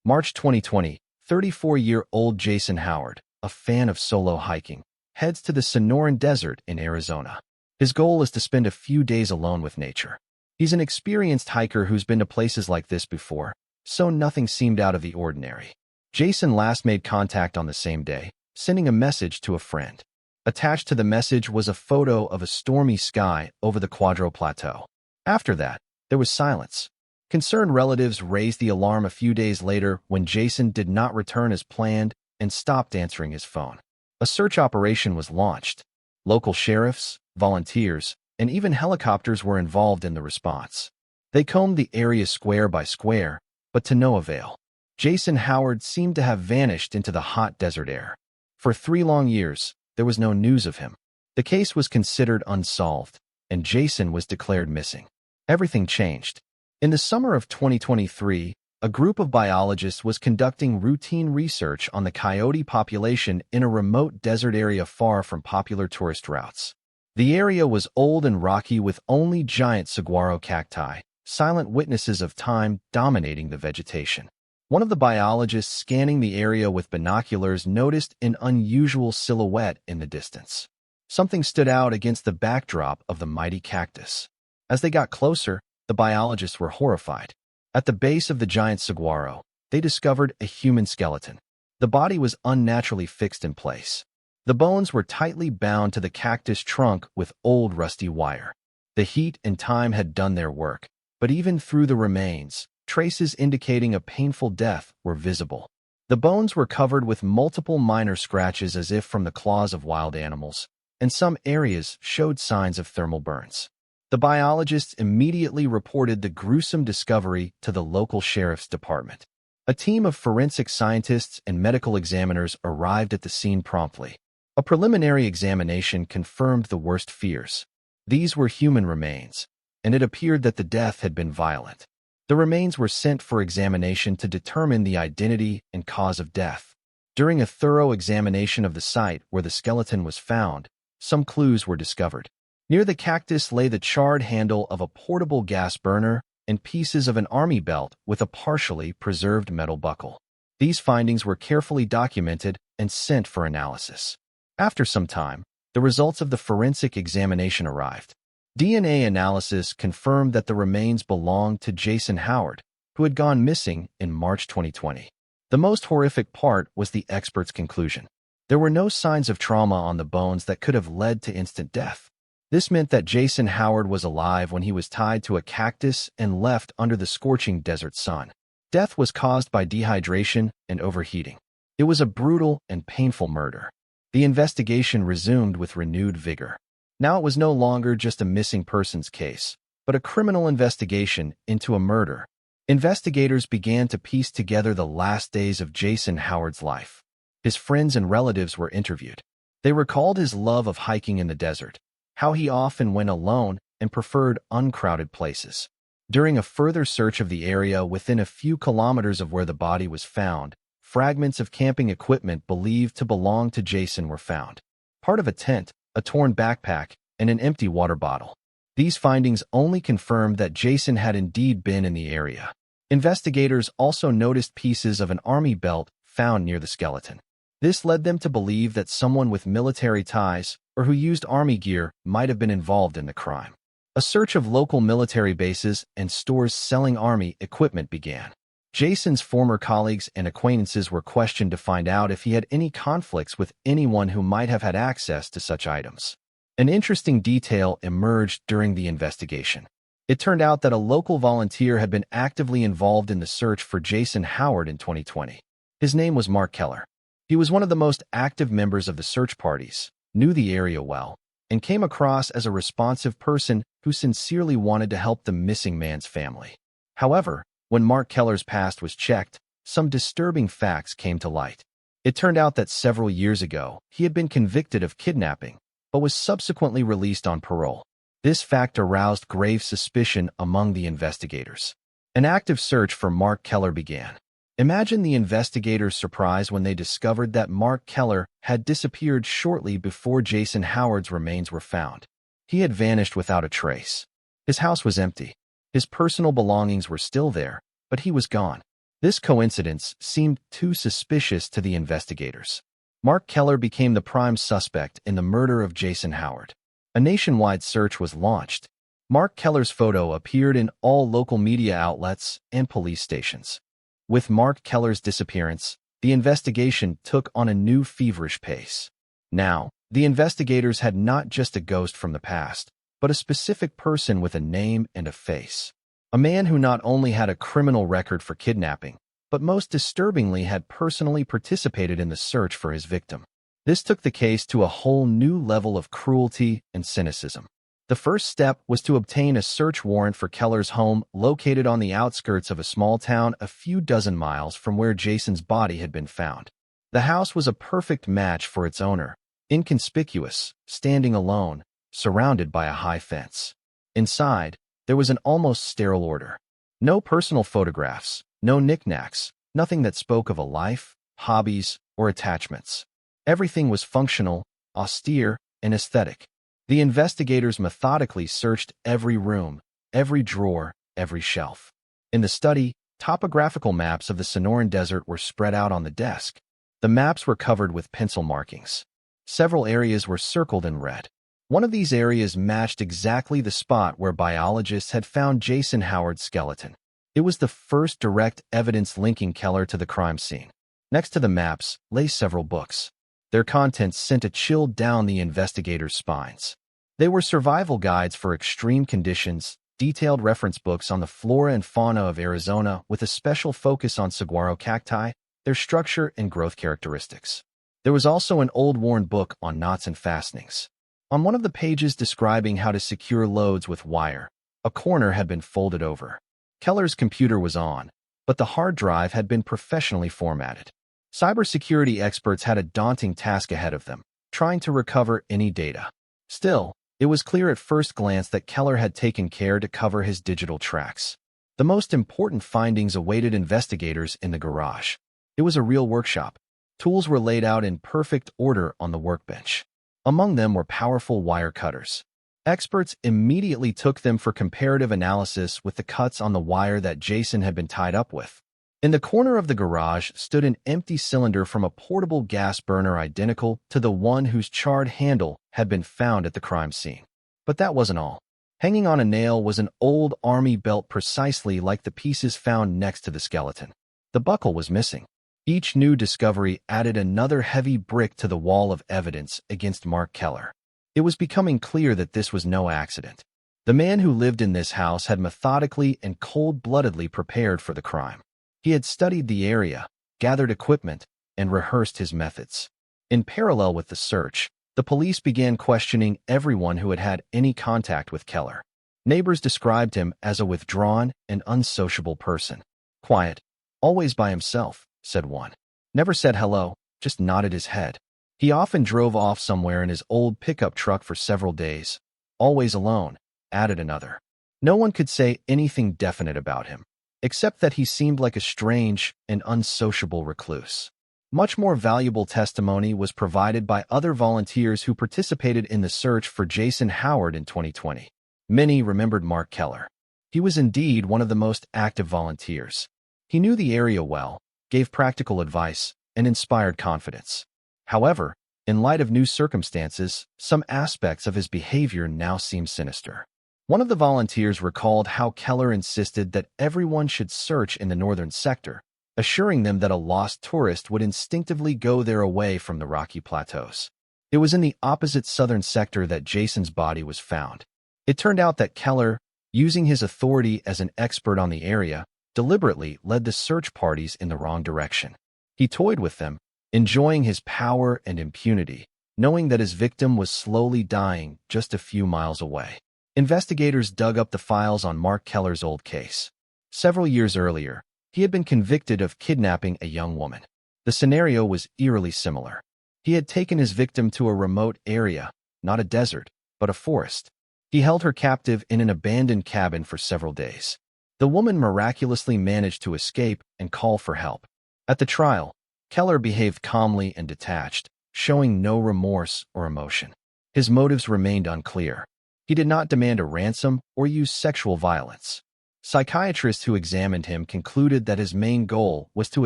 March 2020, 34-year-old Jason Howard, a fan of solo hiking, heads to the Sonoran Desert in Arizona. His goal is to spend a few days alone with nature. He's an experienced hiker who's been to places like this before, so nothing seemed out of the ordinary. Jason last made contact on the same day, sending a message to a friend. Attached to the message was a photo of a stormy sky over the Quadro Plateau. After that, there was silence. Concerned relatives raised the alarm a few days later when Jason did not return as planned and stopped answering his phone. A search operation was launched. Local sheriffs, volunteers, and even helicopters were involved in the response. They combed the area square by square, but to no avail. Jason Howard seemed to have vanished into the hot desert air. For 3 long years, there was no news of him. The case was considered unsolved, and Jason was declared missing. Everything changed. In the summer of 2023, a group of biologists was conducting routine research on the coyote population in a remote desert area far from popular tourist routes. The area was old and rocky with only giant saguaro cacti, silent witnesses of time dominating the vegetation. One of the biologists scanning the area with binoculars noticed an unusual silhouette in the distance. Something stood out against the backdrop of the mighty cactus. As they got closer, the biologists were horrified. At the base of the giant saguaro, they discovered a human skeleton. The body was unnaturally fixed in place. The bones were tightly bound to the cactus trunk with old rusty wire. The heat and time had done their work, but even through the remains, traces indicating a painful death were visible. The bones were covered with multiple minor scratches as if from the claws of wild animals, and some areas showed signs of thermal burns. The biologists immediately reported the gruesome discovery to the local sheriff's department. A team of forensic scientists and medical examiners arrived at the scene promptly. A preliminary examination confirmed the worst fears. These were human remains, and it appeared that the death had been violent. The remains were sent for examination to determine the identity and cause of death. During a thorough examination of the site where the skeleton was found, some clues were discovered. Near the cactus lay the charred handle of a portable gas burner and pieces of an army belt with a partially preserved metal buckle. These findings were carefully documented and sent for analysis. After some time, the results of the forensic examination arrived. DNA analysis confirmed that the remains belonged to Jason Howard, who had gone missing in March 2020. The most horrific part was the experts' conclusion. There were no signs of trauma on the bones that could have led to instant death. This meant that Jason Howard was alive when he was tied to a cactus and left under the scorching desert sun. Death was caused by dehydration and overheating. It was a brutal and painful murder. The investigation resumed with renewed vigor. Now it was no longer just a missing persons case, but a criminal investigation into a murder. Investigators began to piece together the last days of Jason Howard's life. His friends and relatives were interviewed. They recalled his love of hiking in the desert, how he often went alone and preferred uncrowded places. During a further search of the area within a few kilometers of where the body was found, fragments of camping equipment believed to belong to Jason were found. Part of a tent, a torn backpack, and an empty water bottle. These findings only confirmed that Jason had indeed been in the area. Investigators also noticed pieces of an army belt found near the skeleton. This led them to believe that someone with military ties or who used army gear might have been involved in the crime. A search of local military bases and stores selling army equipment began. Jason's former colleagues and acquaintances were questioned to find out if he had any conflicts with anyone who might have had access to such items. An interesting detail emerged during the investigation. It turned out that a local volunteer had been actively involved in the search for Jason Howard in 2020. His name was Mark Keller. He was one of the most active members of the search parties, knew the area well, and came across as a responsive person who sincerely wanted to help the missing man's family. However, when Mark Keller's past was checked, some disturbing facts came to light. It turned out that several years ago, he had been convicted of kidnapping, but was subsequently released on parole. This fact aroused grave suspicion among the investigators. An active search for Mark Keller began. Imagine the investigators' surprise when they discovered that Mark Keller had disappeared shortly before Jason Howard's remains were found. He had vanished without a trace. His house was empty. His personal belongings were still there, but he was gone. This coincidence seemed too suspicious to the investigators. Mark Keller became the prime suspect in the murder of Jason Howard. A nationwide search was launched. Mark Keller's photo appeared in all local media outlets and police stations. With Mark Keller's disappearance, the investigation took on a new feverish pace. Now, the investigators had not just a ghost from the past, but a specific person with a name and a face. A man who not only had a criminal record for kidnapping, but most disturbingly had personally participated in the search for his victim. This took the case to a whole new level of cruelty and cynicism. The first step was to obtain a search warrant for Keller's home located on the outskirts of a small town a few dozen miles from where Jason's body had been found. The house was a perfect match for its owner, inconspicuous, standing alone, surrounded by a high fence. Inside, there was an almost sterile order. No personal photographs, no knickknacks, nothing that spoke of a life, hobbies, or attachments. Everything was functional, austere, and aesthetic. The investigators methodically searched every room, every drawer, every shelf. In the study, topographical maps of the Sonoran Desert were spread out on the desk. The maps were covered with pencil markings. Several areas were circled in red. One of these areas matched exactly the spot where biologists had found Jason Howard's skeleton. It was the first direct evidence linking Keller to the crime scene. Next to the maps lay several books. Their contents sent a chill down the investigators' spines. They were survival guides for extreme conditions, detailed reference books on the flora and fauna of Arizona with a special focus on saguaro cacti, their structure and growth characteristics. There was also an old worn book on knots and fastenings. On one of the pages describing how to secure loads with wire, a corner had been folded over. Keller's computer was on, but the hard drive had been professionally formatted. Cybersecurity experts had a daunting task ahead of them, trying to recover any data. Still, it was clear at first glance that Keller had taken care to cover his digital tracks. The most important findings awaited investigators in the garage. It was a real workshop. Tools were laid out in perfect order on the workbench. Among them were powerful wire cutters. Experts immediately took them for comparative analysis with the cuts on the wire that Jason had been tied up with. In the corner of the garage stood an empty cylinder from a portable gas burner identical to the one whose charred handle had been found at the crime scene. But that wasn't all. Hanging on a nail was an old army belt precisely like the pieces found next to the skeleton. The buckle was missing. Each new discovery added another heavy brick to the wall of evidence against Mark Keller. It was becoming clear that this was no accident. The man who lived in this house had methodically and cold-bloodedly prepared for the crime. He had studied the area, gathered equipment, and rehearsed his methods. In parallel with the search, the police began questioning everyone who had had any contact with Keller. Neighbors described him as a withdrawn and unsociable person. Quiet, always by himself, said one. Never said hello, just nodded his head. He often drove off somewhere in his old pickup truck for several days. Always alone, added another. No one could say anything definite about him, except that he seemed like a strange and unsociable recluse. Much more valuable testimony was provided by other volunteers who participated in the search for Jason Howard in 2020. Many remembered Mark Keller. He was indeed one of the most active volunteers. He knew the area well, gave practical advice, and inspired confidence. However, in light of new circumstances, some aspects of his behavior now seem sinister. One of the volunteers recalled how Keller insisted that everyone should search in the northern sector, assuring them that a lost tourist would instinctively go there away from the Rocky Plateaus. It was in the opposite southern sector that Jason's body was found. It turned out that Keller, using his authority as an expert on the area, deliberately led the search parties in the wrong direction. He toyed with them, enjoying his power and impunity, knowing that his victim was slowly dying just a few miles away. Investigators dug up the files on Mark Keller's old case. Several years earlier, he had been convicted of kidnapping a young woman. The scenario was eerily similar. He had taken his victim to a remote area, not a desert, but a forest. He held her captive in an abandoned cabin for several days. The woman miraculously managed to escape and call for help. At the trial, Keller behaved calmly and detached, showing no remorse or emotion. His motives remained unclear. He did not demand a ransom or use sexual violence. Psychiatrists who examined him concluded that his main goal was to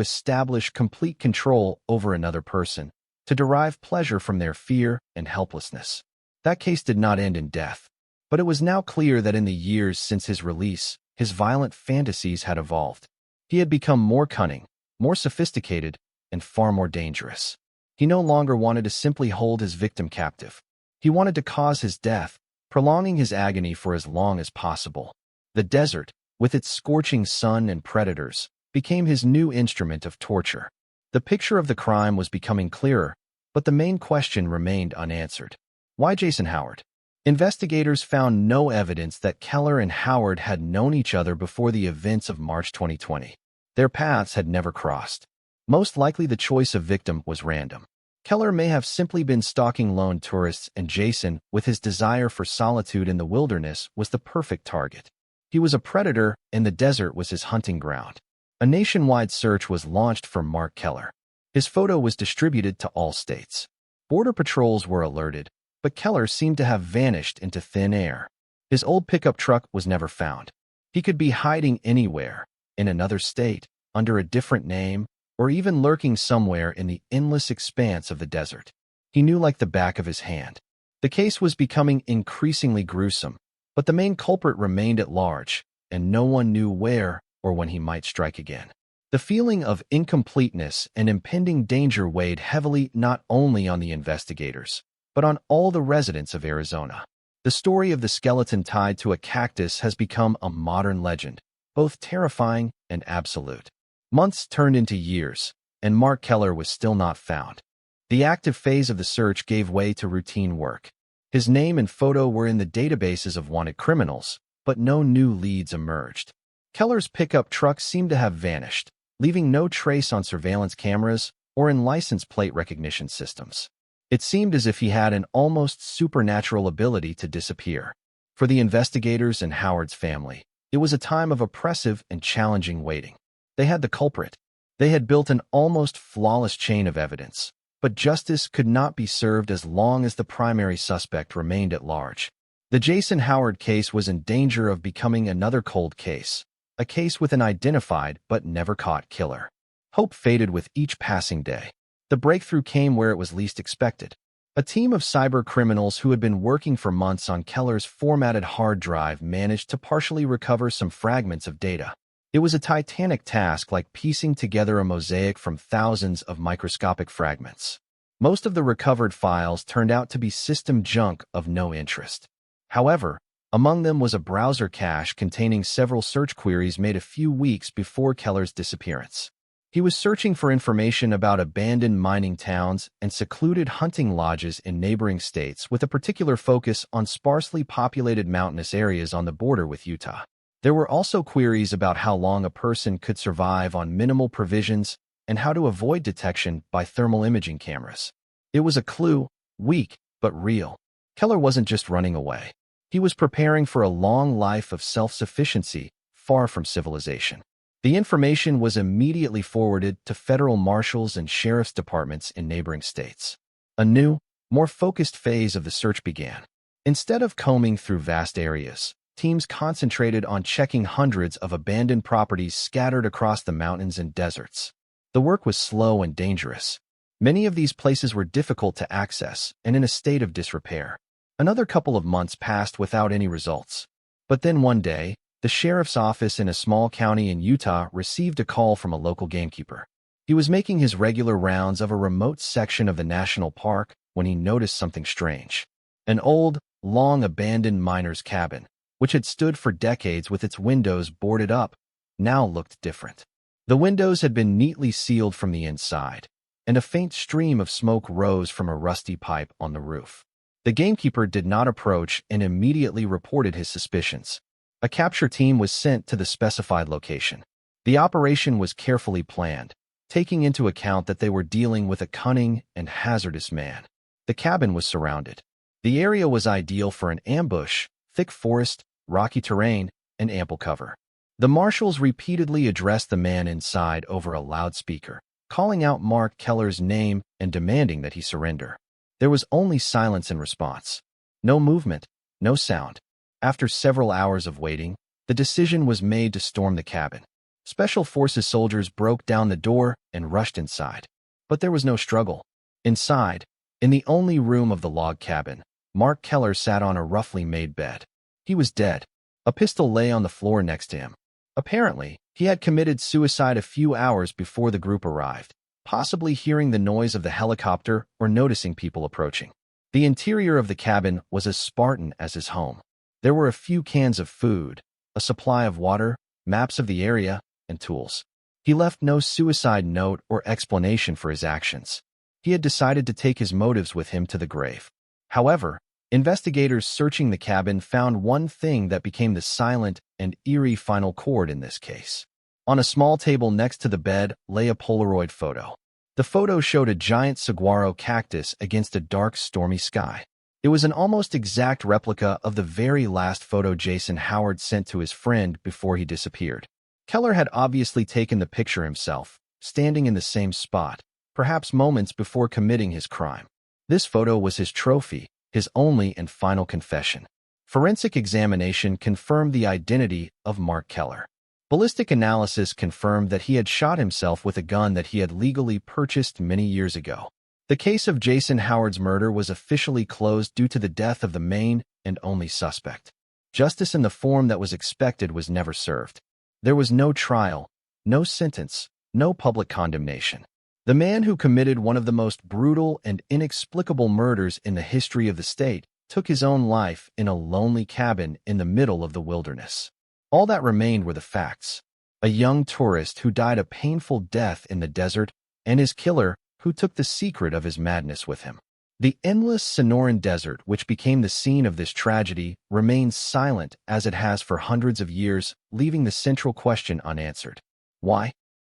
establish complete control over another person, to derive pleasure from their fear and helplessness. That case did not end in death, but it was now clear that in the years since his release, his violent fantasies had evolved. He had become more cunning, more sophisticated, and far more dangerous. He no longer wanted to simply hold his victim captive. He wanted to cause his death, prolonging his agony for as long as possible. The desert, with its scorching sun and predators, became his new instrument of torture. The picture of the crime was becoming clearer, but the main question remained unanswered. Why Jason Howard? Investigators found no evidence that Keller and Howard had known each other before the events of March 2020. Their paths had never crossed. Most likely the choice of victim was random. Keller may have simply been stalking lone tourists, and Jason, with his desire for solitude in the wilderness, was the perfect target. He was a predator, and the desert was his hunting ground. A nationwide search was launched for Mark Keller. His photo was distributed to all states. Border patrols were alerted, but Keller seemed to have vanished into thin air. His old pickup truck was never found. He could be hiding anywhere, in another state, under a different name, or even lurking somewhere in the endless expanse of the desert. He knew like the back of his hand. The case was becoming increasingly gruesome, but the main culprit remained at large, and no one knew where or when he might strike again. The feeling of incompleteness and impending danger weighed heavily not only on the investigators, but on all the residents of Arizona. The story of the skeleton tied to a cactus has become a modern legend, both terrifying and absolute. Months turned into years, and Mark Keller was still not found. The active phase of the search gave way to routine work. His name and photo were in the databases of wanted criminals, but no new leads emerged. Keller's pickup truck seemed to have vanished, leaving no trace on surveillance cameras or in license plate recognition systems. It seemed as if he had an almost supernatural ability to disappear. For the investigators and Howard's family, it was a time of oppressive and challenging waiting. They had the culprit. They had built an almost flawless chain of evidence, but justice could not be served as long as the primary suspect remained at large. The Jason Howard case was in danger of becoming another cold case, a case with an identified but never caught killer. Hope faded with each passing day. The breakthrough came where it was least expected. A team of cyber criminals who had been working for months on Keller's formatted hard drive managed to partially recover some fragments of data. It was a titanic task, like piecing together a mosaic from thousands of microscopic fragments. Most of the recovered files turned out to be system junk of no interest. However, among them was a browser cache containing several search queries made a few weeks before Keller's disappearance. He was searching for information about abandoned mining towns and secluded hunting lodges in neighboring states, with a particular focus on sparsely populated mountainous areas on the border with Utah. There were also queries about how long a person could survive on minimal provisions and how to avoid detection by thermal imaging cameras. It was a clue, weak but real. Keller wasn't just running away. He was preparing for a long life of self-sufficiency, far from civilization. The information was immediately forwarded to federal marshals and sheriff's departments in neighboring states. A new, more focused phase of the search began. Instead of combing through vast areas, teams concentrated on checking hundreds of abandoned properties scattered across the mountains and deserts. The work was slow and dangerous. Many of these places were difficult to access and in a state of disrepair. Another couple of months passed without any results. But then one day, the sheriff's office in a small county in Utah received a call from a local gamekeeper. He was making his regular rounds of a remote section of the national park when he noticed something strange. An old, long-abandoned miner's cabin, which had stood for decades with its windows boarded up, now looked different. The windows had been neatly sealed from the inside, and a faint stream of smoke rose from a rusty pipe on the roof. The gamekeeper did not approach and immediately reported his suspicions. A capture team was sent to the specified location. The operation was carefully planned, taking into account that they were dealing with a cunning and hazardous man. The cabin was surrounded. The area was ideal for an ambush: thick forest, rocky terrain, and ample cover. The marshals repeatedly addressed the man inside over a loudspeaker, calling out Mark Keller's name and demanding that he surrender. There was only silence in response. No movement, no sound. After several hours of waiting, the decision was made to storm the cabin. Special Forces soldiers broke down the door and rushed inside. But there was no struggle. Inside, in the only room of the log cabin, Mark Keller sat on a roughly made bed. He was dead. A pistol lay on the floor next to him. Apparently, he had committed suicide a few hours before the group arrived, possibly hearing the noise of the helicopter or noticing people approaching. The interior of the cabin was as Spartan as his home. There were a few cans of food, a supply of water, maps of the area, and tools. He left no suicide note or explanation for his actions. He had decided to take his motives with him to the grave. However, investigators searching the cabin found one thing that became the silent and eerie final chord in this case. On a small table next to the bed lay a Polaroid photo. The photo showed a giant saguaro cactus against a dark, stormy sky. It was an almost exact replica of the very last photo Jason Howard sent to his friend before he disappeared. Keller had obviously taken the picture himself, standing in the same spot, perhaps moments before committing his crime. This photo was his trophy, his only and final confession. Forensic examination confirmed the identity of Mark Keller. Ballistic analysis confirmed that he had shot himself with a gun that he had legally purchased many years ago. The case of Jason Howard's murder was officially closed due to the death of the main and only suspect. Justice in the form that was expected was never served. There was no trial, no sentence, no public condemnation. The man who committed one of the most brutal and inexplicable murders in the history of the state took his own life in a lonely cabin in the middle of the wilderness. All that remained were the facts. A young tourist who died a painful death in the desert, and his killer who took the secret of his madness with him. The endless Sonoran Desert, which became the scene of this tragedy, remains silent as it has for hundreds of years, leaving the central question unanswered. Why?